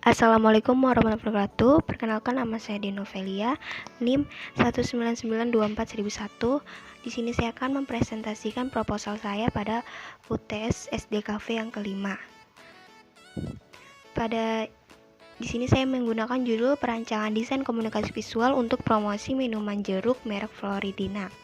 Assalamualaikum warahmatullahi wabarakatuh. Perkenalkan, nama saya Denovelia, NIM 199241001. Di sini saya akan mempresentasikan proposal saya pada UTS SDKV yang kelima. Di sini saya menggunakan judul perancangan desain komunikasi visual untuk promosi minuman jeruk merek Floridina.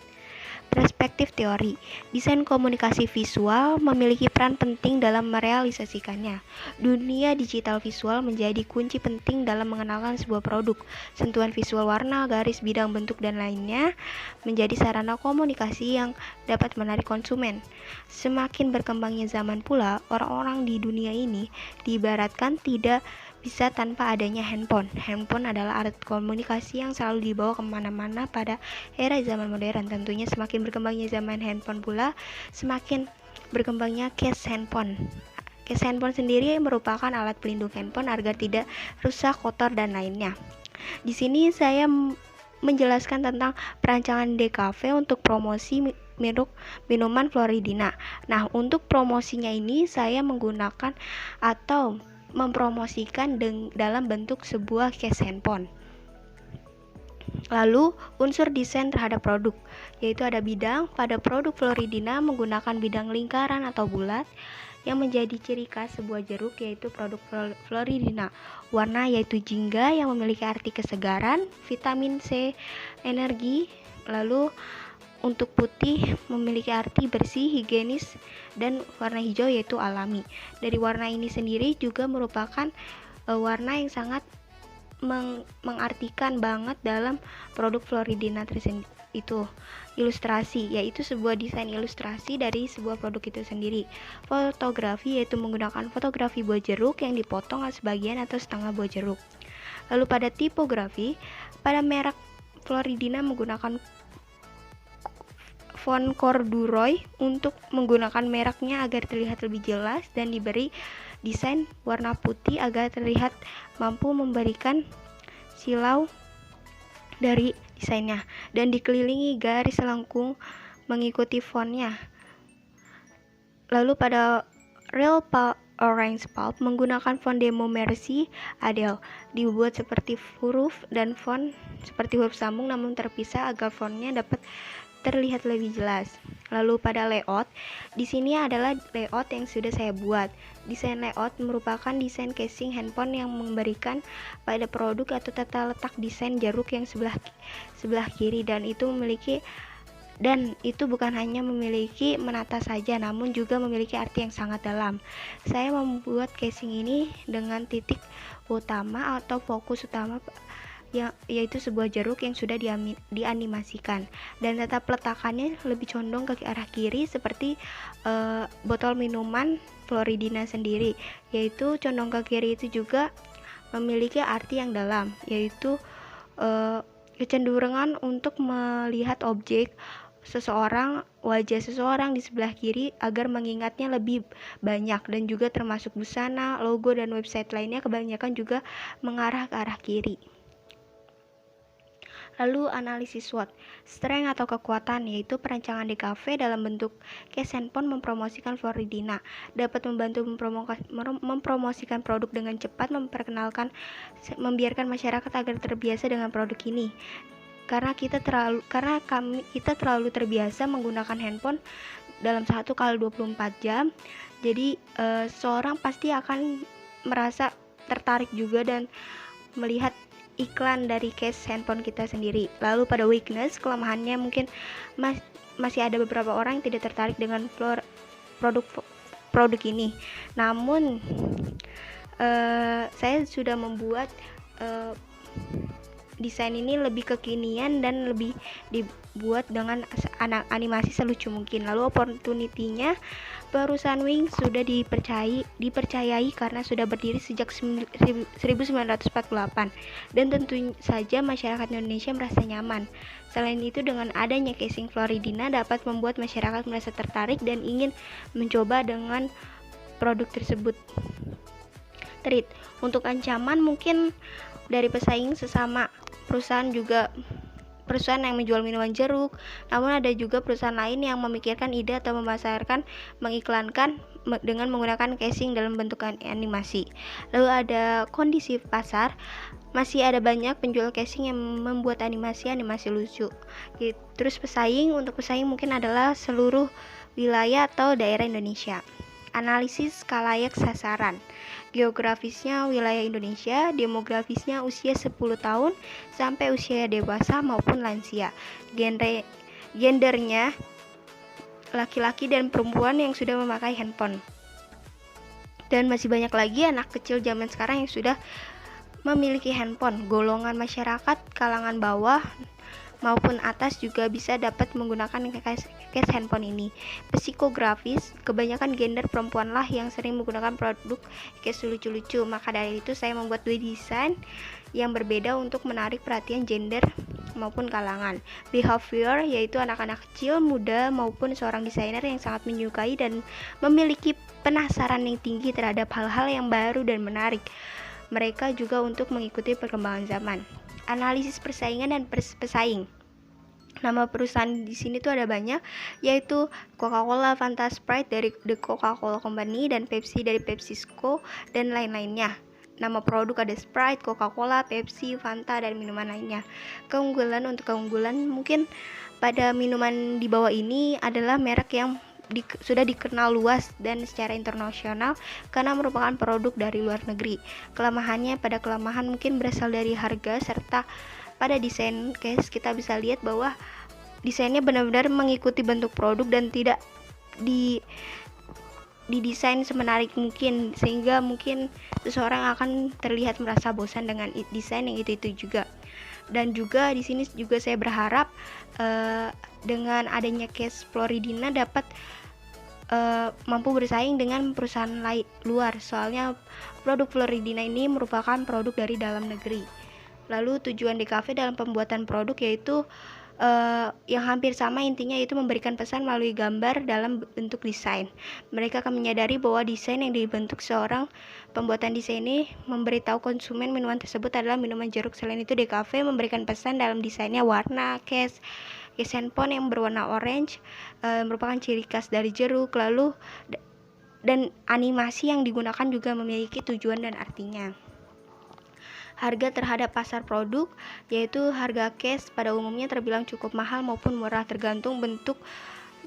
Perspektif teori, desain komunikasi visual memiliki peran penting dalam merealisasikannya. Dunia digital visual menjadi kunci penting dalam mengenalkan sebuah produk. Sentuhan visual warna, garis, bidang, bentuk, dan lainnya menjadi sarana komunikasi yang dapat menarik konsumen. Semakin berkembangnya zaman pula, orang-orang di dunia ini diibaratkan tidak bisa tanpa adanya handphone. Handphone adalah alat komunikasi yang selalu dibawa kemana-mana pada era zaman modern. Tentunya semakin berkembangnya zaman handphone pula, semakin berkembangnya case handphone. Case handphone sendiri merupakan alat pelindung handphone agar tidak rusak, kotor, dan lainnya. Di sini saya menjelaskan tentang perancangan DKV untuk promosi minuman Floridina. Nah, untuk promosinya ini saya menggunakan atau mempromosikan dalam bentuk sebuah case handphone. Lalu, unsur desain terhadap produk, yaitu ada bidang. Pada produk Floridina menggunakan bidang lingkaran atau bulat yang menjadi ciri khas sebuah jeruk, yaitu produk Floridina. Warna yaitu jingga yang memiliki arti kesegaran, vitamin C, energi. Lalu untuk putih memiliki arti bersih, higienis, dan warna hijau yaitu alami. Dari warna ini sendiri juga merupakan warna yang sangat mengartikan banget dalam produk Floridina itu. Ilustrasi, yaitu sebuah desain ilustrasi dari sebuah produk itu sendiri. Fotografi, yaitu menggunakan fotografi buah jeruk yang dipotong sebagian atau setengah buah jeruk. Lalu pada tipografi, pada merek Floridina menggunakan font corduroy untuk menggunakan mereknya agar terlihat lebih jelas, dan diberi desain warna putih agar terlihat mampu memberikan silau dari desainnya, dan dikelilingi garis lengkung mengikuti fontnya. Lalu pada Real Orange Pulp menggunakan font Demo Mercy Adele, dibuat seperti huruf dan font seperti huruf sambung namun terpisah agar fontnya dapat terlihat lebih jelas. Lalu pada layout, di sini adalah layout yang sudah saya buat. Desain layout merupakan desain casing handphone yang memberikan pada produk atau tata letak desain jeruk yang sebelah kiri, dan itu bukan hanya memiliki menata saja, namun juga memiliki arti yang sangat dalam. Saya membuat casing ini dengan titik utama atau fokus utama, yaitu sebuah jeruk yang sudah dianimasikan, dan tetap letakannya lebih condong ke arah kiri seperti botol minuman Floridina sendiri, yaitu condong ke kiri itu juga memiliki arti yang dalam, yaitu kecenderungan untuk melihat objek seseorang, wajah seseorang di sebelah kiri agar mengingatnya lebih banyak, dan juga termasuk busana, logo, dan website lainnya kebanyakan juga mengarah ke arah kiri. Lalu analisis SWOT, strength atau kekuatan, yaitu perancangan DKV dalam bentuk case handphone mempromosikan Floridina, dapat membantu mempromosikan produk dengan cepat, membiarkan masyarakat agar terbiasa dengan produk ini. Karena kita terlalu terbiasa menggunakan handphone dalam 1x24 jam, jadi seorang pasti akan merasa tertarik juga dan melihat iklan dari case handphone kita sendiri. Lalu pada weakness, kelemahannya mungkin masih ada beberapa orang yang tidak tertarik dengan produk ini. Namun saya sudah membuat desain ini lebih kekinian dan lebih dibuat dengan animasi selucu mungkin. Lalu opportunity-nya, perusahaan Wing sudah dipercayai karena sudah berdiri sejak 1948, dan tentu saja masyarakat Indonesia merasa nyaman. Selain itu, dengan adanya casing Floridina dapat membuat masyarakat merasa tertarik dan ingin mencoba dengan produk tersebut. Threat, untuk ancaman mungkin dari pesaing sesama perusahaan juga perusahaan yang menjual minuman jeruk, namun ada juga perusahaan lain yang memikirkan ide atau memasarkan, mengiklankan dengan menggunakan casing dalam bentuk animasi. Lalu ada kondisi pasar, masih ada banyak penjual casing yang membuat animasi lucu. Terus untuk pesaing mungkin adalah seluruh wilayah atau daerah Indonesia. Analisis skalayak sasaran. Geografisnya wilayah Indonesia, demografisnya usia 10 tahun sampai usia dewasa maupun lansia. Gendernya laki-laki dan perempuan yang sudah memakai handphone. Dan masih banyak lagi anak kecil zaman sekarang yang sudah memiliki handphone. Golongan masyarakat kalangan bawah maupun atas juga bisa dapat menggunakan case handphone ini. Psikografis, kebanyakan gender perempuanlah yang sering menggunakan produk case lucu-lucu. Maka dari itu saya membuat 2 desain yang berbeda untuk menarik perhatian gender maupun kalangan. Behavior, yaitu anak-anak kecil, muda maupun seorang desainer yang sangat menyukai dan memiliki penasaran yang tinggi terhadap hal-hal yang baru dan menarik. Mereka juga untuk mengikuti perkembangan zaman. Analisis persaingan dan pesaing. Nama perusahaan di sini tuh ada banyak, yaitu Coca-Cola, Fanta, Sprite dari The Coca-Cola Company dan Pepsi dari PepsiCo dan lain-lainnya. Nama produk ada Sprite, Coca-Cola, Pepsi, Fanta, dan minuman lainnya. Keunggulan mungkin pada minuman di bawah ini adalah merek yang sudah dikenal luas dan secara internasional karena merupakan produk dari luar negeri. Kelemahannya mungkin berasal dari harga, serta pada desain case kita bisa lihat bahwa desainnya benar-benar mengikuti bentuk produk dan tidak didesain semenarik mungkin, sehingga mungkin seseorang akan terlihat merasa bosan dengan desain yang itu juga. Dan juga di sini juga saya berharap dengan adanya case Floridina dapat mampu bersaing dengan perusahaan luar, soalnya produk Floridina ini merupakan produk dari dalam negeri. Lalu tujuan DKV dalam pembuatan produk yaitu yang hampir sama intinya, yaitu memberikan pesan melalui gambar dalam bentuk desain. Mereka akan menyadari bahwa desain yang dibentuk seorang pembuatan desain ini memberitahu konsumen minuman tersebut adalah minuman jeruk. Selain itu, DKV memberikan pesan dalam desainnya. Warna case handphone yang berwarna orange merupakan ciri khas dari jeruk. Lalu dan animasi yang digunakan juga memiliki tujuan dan artinya. Harga terhadap pasar produk, yaitu harga case pada umumnya terbilang cukup mahal maupun murah tergantung bentuk,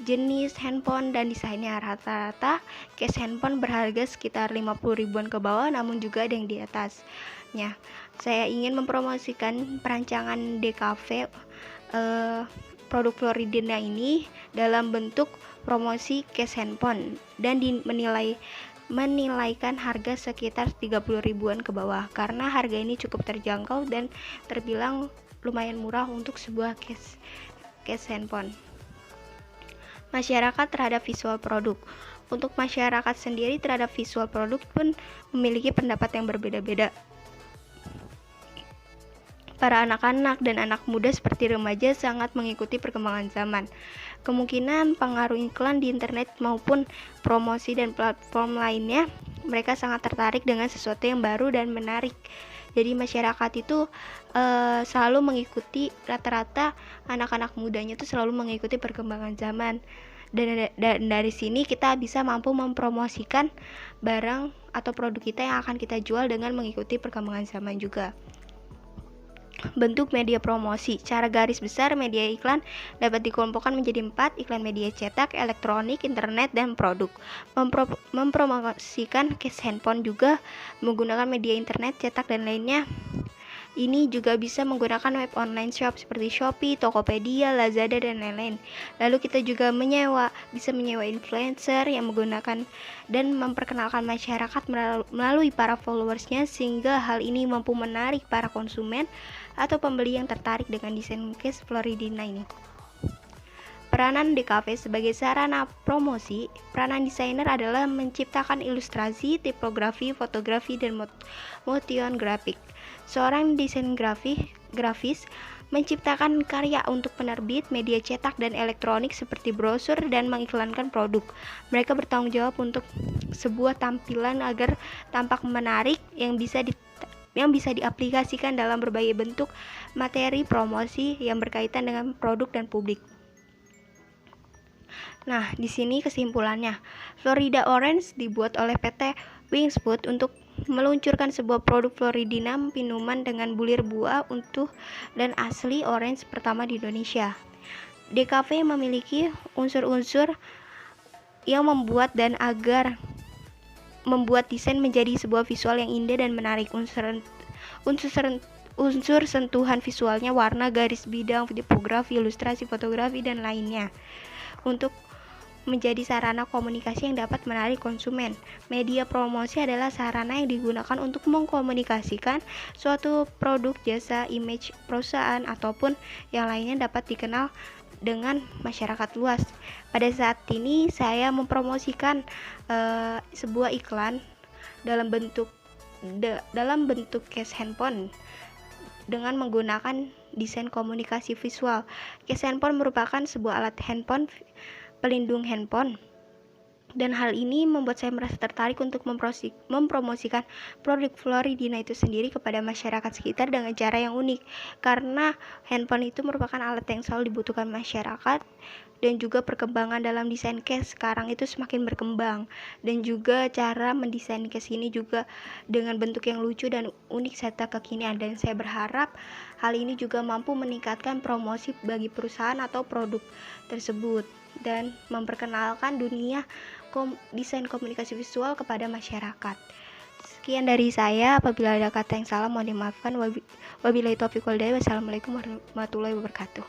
jenis handphone dan desainnya. Rata-rata case handphone berharga sekitar 50 ribuan ke bawah, namun juga ada yang di atasnya. Saya ingin mempromosikan perancangan DKV produk Floridina ini dalam bentuk promosi case handphone dan menilaikan harga sekitar 30 ribuan ke bawah, karena harga ini cukup terjangkau dan terbilang lumayan murah untuk sebuah case handphone. Masyarakat terhadap visual produk. Untuk masyarakat sendiri terhadap visual produk pun memiliki pendapat yang berbeda-beda. Para anak-anak dan anak muda seperti remaja sangat mengikuti perkembangan zaman. Kemungkinan pengaruh iklan di internet maupun promosi dan platform lainnya, mereka sangat tertarik dengan sesuatu yang baru dan menarik. Jadi masyarakat itu selalu mengikuti, rata-rata anak-anak mudanya itu selalu mengikuti perkembangan zaman. Dan dari sini kita bisa mampu mempromosikan barang atau produk kita yang akan kita jual dengan mengikuti perkembangan zaman juga. Bentuk media promosi. Cara garis besar media iklan dapat dikelompokkan menjadi 4: iklan media cetak, elektronik, internet, dan produk. Mempromosikan case handphone juga menggunakan media internet, cetak, dan lainnya. Ini juga bisa menggunakan web online shop seperti Shopee, Tokopedia, Lazada, dan lain-lain. Lalu kita juga bisa menyewa influencer yang menggunakan dan memperkenalkan masyarakat melalui para followersnya, sehingga hal ini mampu menarik para konsumen atau pembeli yang tertarik dengan desain case Floridina ini. Peranan DKV sebagai sarana promosi. Peranan desainer adalah menciptakan ilustrasi, tipografi, fotografi, dan motion grafik. Seorang desain grafis menciptakan karya untuk penerbit, media cetak, dan elektronik seperti brosur dan mengiklankan produk. Mereka bertanggung jawab untuk sebuah tampilan agar tampak menarik yang bisa yang bisa diaplikasikan dalam berbagai bentuk materi promosi yang berkaitan dengan produk dan publik. Nah, di sini kesimpulannya, Florida Orange dibuat oleh PT Wingfood untuk meluncurkan sebuah produk Floridina minuman dengan bulir buah utuh dan asli orange pertama di Indonesia. DKV memiliki unsur-unsur yang membuat desain menjadi sebuah visual yang indah dan menarik. Unsur sentuhan visualnya warna, garis bidang, tipografi, ilustrasi, fotografi, dan lainnya untuk menjadi sarana komunikasi yang dapat menarik konsumen. Media promosi adalah sarana yang digunakan untuk mengkomunikasikan suatu produk, jasa, image perusahaan, ataupun yang lainnya dapat dikenal dengan masyarakat luas. Pada saat ini saya mempromosikan sebuah iklan dalam bentuk case handphone dengan menggunakan desain komunikasi visual. Case handphone merupakan sebuah alat handphone pelindung handphone, dan hal ini membuat saya merasa tertarik untuk mempromosikan produk Floridina itu sendiri kepada masyarakat sekitar dengan cara yang unik, karena handphone itu merupakan alat yang selalu dibutuhkan masyarakat, dan juga perkembangan dalam desain case sekarang itu semakin berkembang, dan juga cara mendesain case ini juga dengan bentuk yang lucu dan unik serta kekinian, dan saya berharap hal ini juga mampu meningkatkan promosi bagi perusahaan atau produk tersebut dan memperkenalkan dunia desain komunikasi visual kepada masyarakat. Sekian dari saya, apabila ada kata yang salah mohon dimaafkan. Wabillahi taufiq wal hidayah. Wassalamualaikum warahmatullahi wabarakatuh.